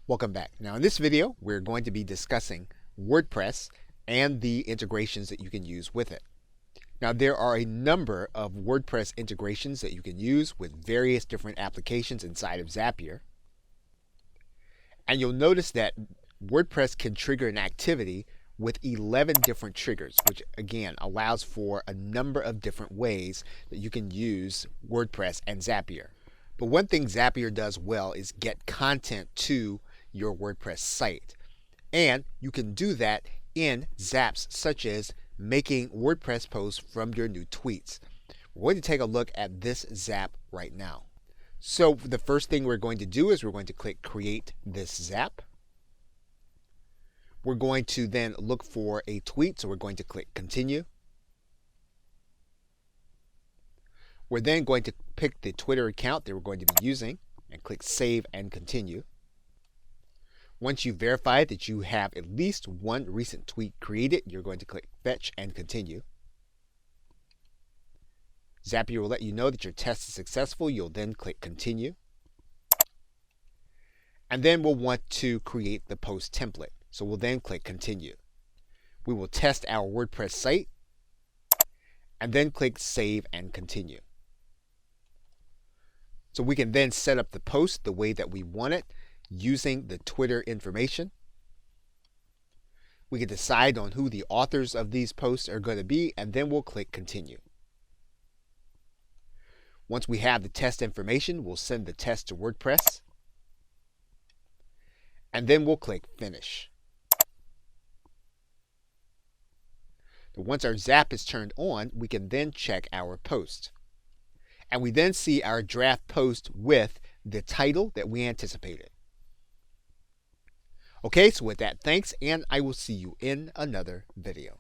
Welcome back. Now in this video, we're going to be discussing WordPress and the integrations that you can use with it. Now there are a number of WordPress integrations that you can use with various different applications inside of Zapier. And you'll notice that WordPress can trigger an activity with 11 different triggers, which again allows for a number of different ways that you can use WordPress and Zapier. But one thing Zapier does well is get content to your WordPress site. And you can do that in zaps such as making WordPress posts from your new tweets. We're going to take a look at this zap right now. So the first thing we're going to do is we're going to click Create this zap. We're going to then look for a tweet, so we're going to click Continue. We're then going to pick the Twitter account that we're going to be using and click Save and Continue. Once you verify that you have at least one recent tweet created, you're going to click Fetch and Continue. Zapier will let you know that your test is successful. You'll then click Continue. And then we'll want to create the post template. So we'll then click Continue. We will test our WordPress site and then click Save and Continue. So we can then set up the post the way that we want it using the Twitter information. We can decide on who the authors of these posts are going to be, and then we'll click Continue. Once we have the test information, we'll send the test to WordPress, and then we'll click Finish. Once our zap is turned on, we can then check our post. And we then see our draft post with the title that we anticipated. Okay, so with that, thanks, and I will see you in another video.